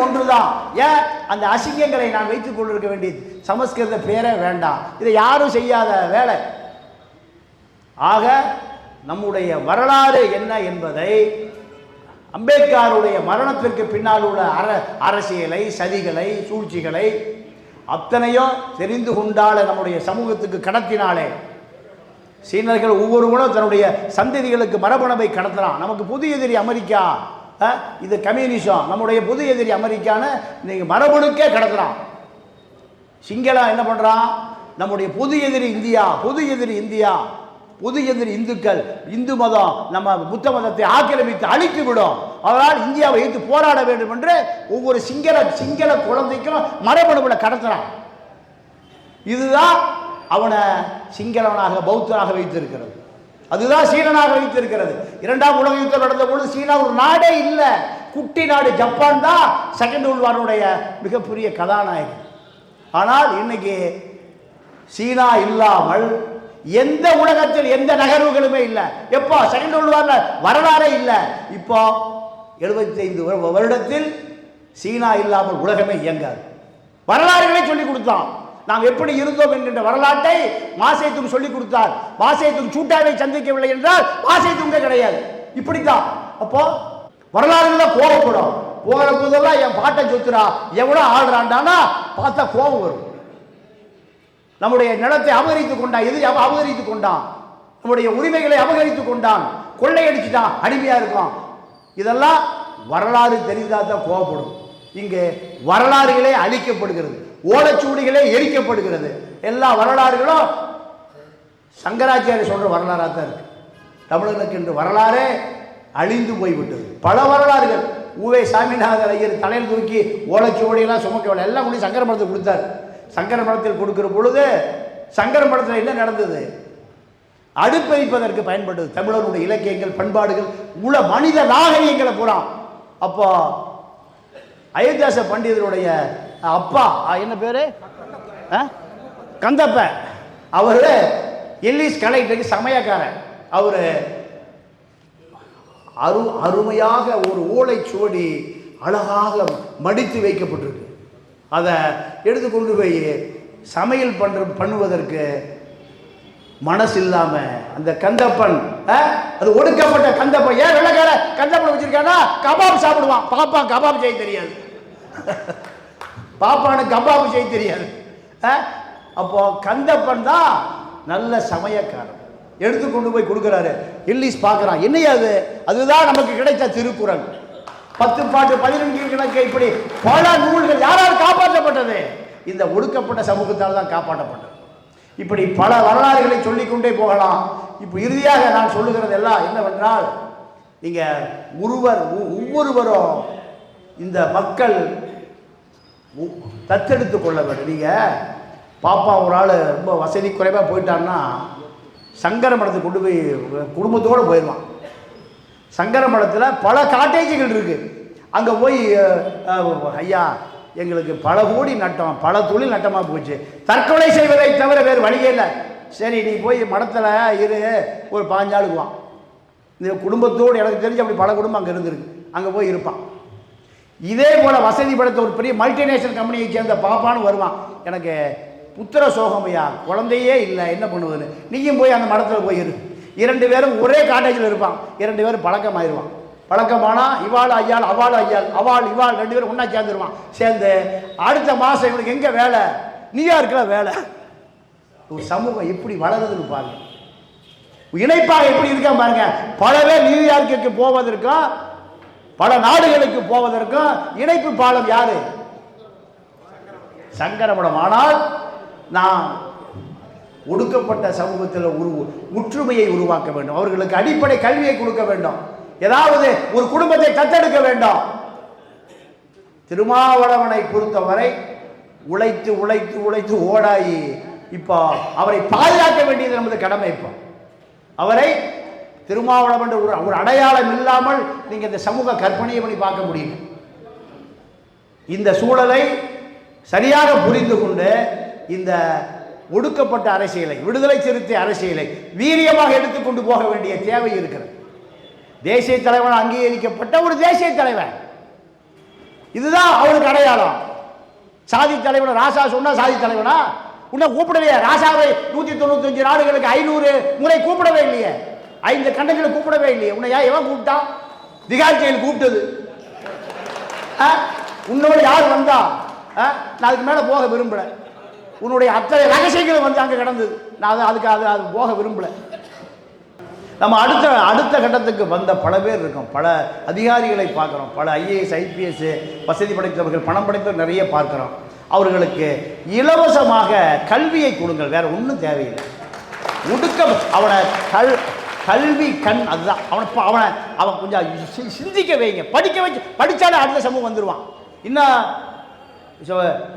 ஒன்றுதான். ஏன் அந்த அசிங்கங்களை நான் வைத்துக் கொண்டிருக்க வேண்டியது? சமஸ்கிருத பேரே வேண்டாம். இதை யாரும் செய்யாத வேலை. ஆக நம்முடைய வரலாறு என்ன என்பதை, அம்பேத்கருடைய மரணத்திற்கு பின்னால் உள்ள அரசியலை, சதிகளை, சூழ்ச்சிகளை அத்தனையும் தெரிந்து கொண்டாலே, நம்முடைய சமூகத்துக்கு கடத்தினாலே, சீனர்கள் ஒவ்வொருவரும் தன்னுடைய சந்ததிகளுக்கு மரபணுவை கடத்தலாம். நமக்கு புது எதிரி அமெரிக்கா, இது கம்யூனிசம், நம்முடைய புது எதிரி அமெரிக்கான்னு இன்னைக்கு மரபணுக்கே கடத்துறான். சிங்களம் என்ன பண்றான்? நம்முடைய புது எதிரி இந்தியா, புது எதிரி இந்துக்கள், இந்து மதம் நம்ம புத்த மதத்தை ஆக்கிரமித்து அழித்து விடும், அதனால் இந்தியாவை எதிர்த்து போராட வேண்டும் என்று ஒவ்வொரு சிங்கள குழந்தைக்கும் மரபணுவில் கடத்துறான். இதுதான் அவனை சிங்களவனாக, பௌத்தனாக வைத்திருக்கிறது. அதுதான் சீனனாக வைத்திருக்கிறது. 2ஆம் உலக யுத்தம் நடந்த பொழுது சீனா ஒரு நாடே இல்லை, குட்டி நாடு. ஜப்பான் தான் செகண்ட் வேர்ல்ட் வாருடைய மிகப்பெரிய கதாநாயகன். ஆனால் இன்னைக்கு சீனா இல்லாமல் எந்த உலகத்தில் எந்த நகர்வுகளுமே இல்லை. எப்போ செகண்ட் வேர்ல்ட் வார்ல வரலாறே இல்லை. இப்போ 75 வருடத்தில் சீனா இல்லாமல் உலகமே இயங்காது. வரலாறுகளை சொல்லிக் கொடுத்தான். நாம் எப்படி இருந்தோம் என்கின்ற வரலாற்றை மாசேதுங் சொல்லிக் கொடுத்தார். மாசேதுங் சூட்டாவை சந்திக்கவில்லை என்றால் மாசேதுங்க கிடையாது. இப்படித்தான். அப்போ வரலாறுல கோபப்படும். போகிற போதெல்லாம் என் பாட்டை சொத்துறா, எவ்வளோ ஆடுறான்டானா பார்த்தா கோபம் வரும். நம்முடைய நிலத்தை அபகரித்துக் கொண்டான், எதிரி அபகரித்துக் கொண்டான், நம்முடைய உரிமைகளை அபகரித்துக் கொண்டான், கொள்ளையடிச்சுட்டான், அடிமையா இருக்கான். இதெல்லாம் வரலாறு தெரிந்தாதான் கோபப்படும். இங்கே வரலாறுகளே அழிக்கப்படுகிறது, ஓலைச்சுவடிகளே எரிக்கப்படுகிறது. எல்லா வரலாறுகளும் சங்கராச்சாரிய சொல்ற வரலாறாக தான் இருக்கு. தமிழனுக்கு என்று வரலாறே அழிந்து போய்விட்டது. பல வரலாறுகள். ஊவே சாமிநாதர் ஐயர் தலையில் தூக்கி ஓலைச்சுவடியெல்லாம் சுமக்கவில்லை, எல்லாம் கொண்டு சங்கர மடத்தில் கொடுத்தார். சங்கர மடத்தில் கொடுக்கிற பொழுது சங்கர மடத்தில் என்ன நடந்தது? அடுப்பெரிப்பதற்கு பயன்பட்டது தமிழருடைய இலக்கியங்கள், பண்பாடுகள், மனித நாகரிகங்களை பூரா. அப்போ அயோத்தியாச பண்டிதருடைய அப்பா என்ன பேரு? கந்தப்ப. அவரு எல்லிஸ் கலெக்டருக்கு சமயக்காரன். அவரு அருமையாக ஒரு ஓலைச்சுவடி அழகாக மடித்து வைக்கப்பட்டிருக்கு. அதை எடுத்துக்கொண்டு போய் சமையல் பண்ணுவதற்கு மனசு இல்லாம அந்த கந்தப்பன், அது ஒடுக்கப்பட்ட கந்தப்பன், ஏன் வெள்ளக்கார கந்தப்பன் வச்சிருக்கானா கபாப் சாப்பிடுவான். பாப்பான் கபாப் செய்ய தெரியாது, பாப்பானுக்கு கபாப் செய்ய தெரியாது. அப்போ கந்தப்பன் தான் நல்ல சமயக்காரன். எடுத்துக்கொண்டு போய் கொடுக்குறாரு. எல்லிஸ் பார்க்குறான், என்னையா அது? அதுதான் நமக்கு கிடைத்த திருக்குறள். 10 பாட்டு 14 கணக்கு, இப்படி பல நூல்கள் யாரால் காப்பாற்றப்பட்டது? இந்த ஒடுக்கப்பட்ட சமூகத்தால் தான் காப்பாற்றப்பட்டது. இப்படி பல வரலாறுகளை சொல்லிக்கொண்டே போகலாம். இப்போ இறுதியாக நான் சொல்லுகிறது எல்லாம் என்னவென்றால், நீங்கள் ஒவ்வொருவரும் இந்த மக்கள் தத்தெடுத்து கொள்ள வேண்டும். நீங்கள் பாப்பா ஒரு ஆள் ரொம்ப வசதி குறைவாக போயிட்டான்னா சங்கர மடத்துக்கு கொண்டு போய் குடும்பத்தோடு போயிடுவான். சங்கர மடத்தில் பல காட்டேஜுகள் இருக்குது. அங்கே போய் ஐயா எங்களுக்கு பல கோடி நட்டம், பல தொழில் நட்டமாக போச்சு, தற்கொலை செய்வதை தவிர வேறு வழியே இல்லை. சரி நீ போய் மடத்தில் இரு, ஒரு 5 நாளுக்குவான். இந்த குடும்பத்தோடு எனக்கு தெரிஞ்சு அப்படி பல குடும்பம் அங்கே இருந்திருக்கு. அங்கே போய் இருப்பான். இதே போல் வசதி படுத்த ஒரு பெரிய மல்டிநேஷனல் கம்பெனியை சேர்ந்த பாப்பான்னு வருவான். எனக்கு புத்திர சோகமையா, குழந்தையே இல்லை, என்ன பண்ணுவதுன்னு. நீயும் போய் அந்த மடத்தில் போய் இரு. 2 பேரும் ஒரே காட்டேஜில் இருப்பான். 2 பேரும் பழக்கமாயிருவான். பழக்கமானா இவாள் ஐயாள், அவாள் ஐயாள், அவாள் இவாள் 2 பேரும் ஒன்றா சேர்ந்துருவான். சேர்ந்து அடுத்த மாதம் இவனுக்கு எங்கே வேலை? நியூயார்க்கில் வேலை. ஒரு சமூகம் எப்படி வளருதுன்னு பாருங்க. இணைப்பாக எப்படி இருக்கா பாருங்க. பல பேர் நியூயார்க்கு போவதற்கும் பல நாடுகளுக்கு போவதற்கும் இணைப்பு பாலம் யாரு? சங்கரமடம். ஆனால் நாம் ஒடுக்கப்பட்ட சமூகத்தில் ஒற்றுமையை உருவாக்க வேண்டும். அவர்களுக்கு அடிப்படை கல்வியை கொடுக்க வேண்டும். ஏதாவது ஒரு குடும்பத்தை தத்தெடுக்க வேண்டும். திருமாவளவனை பொறுத்தவரை உழைத்து உழைத்து உழைத்து ஓடாயி இப்போ அவரை பாதுகாக்க வேண்டியது நமது கடமை. இப்போ அவரை திருமாவளவன் ஒரு அடையாளம் இல்லாமல் நீங்கள் இந்த சமூக கற்பனையை பண்ணி பார்க்க முடியும். இந்த சூழலை சரியாக புரிந்து கொண்டு இந்த ஒடுக்கப்பட்ட அரசியலை, விடுதலை சிறுத்தை அரசியலை வீரியமாக எடுத்துக்கொண்டு போக வேண்டிய தேவை இருக்கிறது. தேசிய தலைவன் அங்கீகரிக்கப்பட்ட ஒரு தேசிய தலைவன், இதுதான் அவருக்கு அடையாளம். சாதி தலைவன் ராசா சொன்னா சாதி தலைவனா? உன்னை கூப்பிடலையே. ராசாவை 195 நாடுகளுக்கு 500 முறை கூப்பிடவே இல்லையே. 5 கண்டங்களை கூப்பிடவே இல்லையே. உன்னை எவன் கூப்பிட்டான்? திகால் செயல் கூப்பிட்டது. உன்னோட யார் வந்தா? நான் அதுக்கு மேலே போக விரும்பல. உன்னுடைய அத்தனை ரகசியங்கள் வந்து அங்கே கிடந்தது. நான் அதுக்கு அது போக விரும்பல. நம்ம அடுத்த கட்டத்துக்கு வந்த பல பேர் இருக்கோம். பல அதிகாரிகளை பார்க்குறோம். பல IAS IPS வசதி படைத்தவர்கள், பணம் படைத்தவர்கள் நிறைய பார்க்குறோம். அவர்களுக்கு இலவசமாக கல்வியை கொடுங்கள். வேற ஒன்றும் தேவையில்லை. அவனை கல்வி கண், அதுதான் அவன் கொஞ்சம் சிந்திக்க வைங்க. படிக்க வச்சு படித்தாலே அடுத்த சமூகம் வந்துடுவான். இன்னும்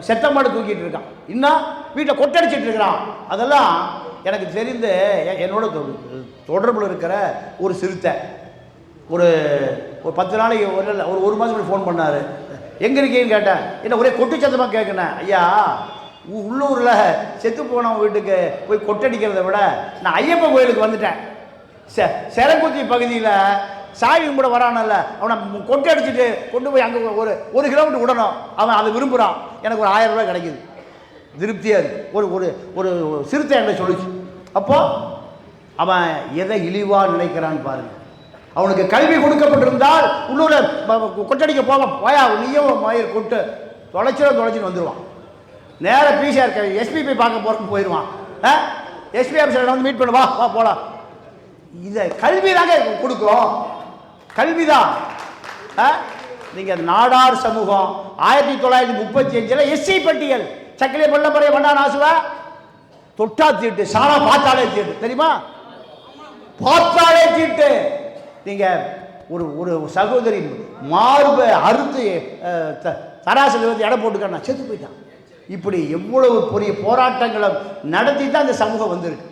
செத்த மாடு தூக்கிட்டு இருக்கான், இன்னும் வீட்டில் கொட்டடிச்சிட்டு இருக்கிறான். அதெல்லாம் எனக்கு தெரிந்து என்னோட தொடர்பில் இருக்கிற ஒரு சிறுத்தை ஒரு 10 நாளைக்கு ஒரு மாதம் ஃபோன் பண்ணார். எங்கே இருக்கீங்கன்னு கேட்டேன். என்ன ஒரே கொட்டு சத்தமாக கேட்குனேன். ஐயா, உள்ளூரில் செத்து போனவன் வீட்டுக்கு போய் கொட்டடிக்கிறத விட நான் ஐயப்பன் கோயிலுக்கு வந்துட்டேன். செரங்குத்தி பகுதியில் சாமி கூட வரானல்ல, அவனை கொட்டை அடிச்சுட்டு கொண்டு போய் அங்கே ஒரு கிலோமீட்டர் விடணும். அவன் அதை விரும்புகிறான். எனக்கு ஒரு 1000 ரூபாய் கிடைக்குது, திருப்தியாக இருக்குது. ஒரு சிறுத்தை என்ற சொல்லிச்சு. அப்போ அவன் எதை இழிவாக நினைக்கிறான்னு பாருங்கள். அவனுக்கு கல்வி கொடுக்கப்பட்டிருந்தால் உள்ளூரில் கொட்டடிக்க போயா நீயும் மயிர் கொட்டு தொலைச்சின்னு வந்துடுவான். நேராக PCR SPP பார்க்க போகிறன்னு போயிடுவான். SP ஆஃபீஸர் வந்து மீட் பண்ணு, வா போகலாம். இதை கல்வி தாங்க கொடுக்கும். கல்விதான். நீங்கள் நாடார் சமூகம் 1935 SC பட்டியல் சக்கிலே பள்ளப்பறைய வண்டான் ஆசுவா தொட்டா தீட்டு, சாணா பார்த்தாலே தீட்டு, தெரியுமா? பார்த்தாலே தீட்டு. நீங்கள் ஒரு சகோதரி மார்பை அறுத்து தராசில் வந்து எடை போட்டுக்கண்ணா செத்து போயிட்டான். இப்படி எவ்வளவு பெரிய போராட்டங்களை நடத்தி தான் இந்த சமூகம் வந்திருக்கு.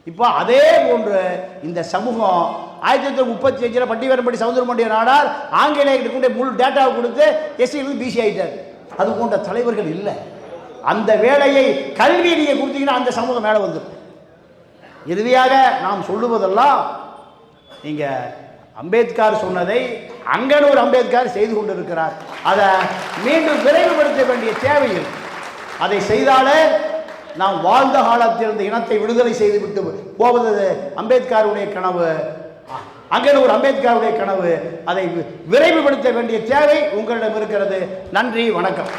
இப்போ அதே போன்று இந்த சமூகம் 1935 பட்டிவரம்படி சவுந்தரபாண்டிய நாடார் ஆங்கிலேயர்கிட்ட கொண்டு முழு டேட்டாவை கொடுத்து SC BC ஆகிட்டார். அது போன்ற தலைவர்கள் இல்லை. அந்த வேலையை கல்வி நீங்கள் கொடுத்தீங்கன்னா அந்த சமூகம் மேலே வந்துடும். இறுதியாக நாம் சொல்லுவதெல்லாம், நீங்கள் அம்பேத்கர் சொன்னதை அங்கனூர் அம்பேத்கர் செய்து கொண்டிருக்கிறார். அதை மீண்டும் விரைவுபடுத்த வேண்டிய தேவை இருக்கு. அதை செய்தாலே நாம் வாழ்ந்த காலத்தில் இந்த இனத்தை விடுதலை செய்துவிட்டு போவது அம்பேத்கருடைய கனவு, அங்கனூர் அம்பேத்கருடைய கனவு. அதை விரைவுபடுத்த வேண்டிய தேவை உங்களிடம் இருக்கிறது. நன்றி, வணக்கம்.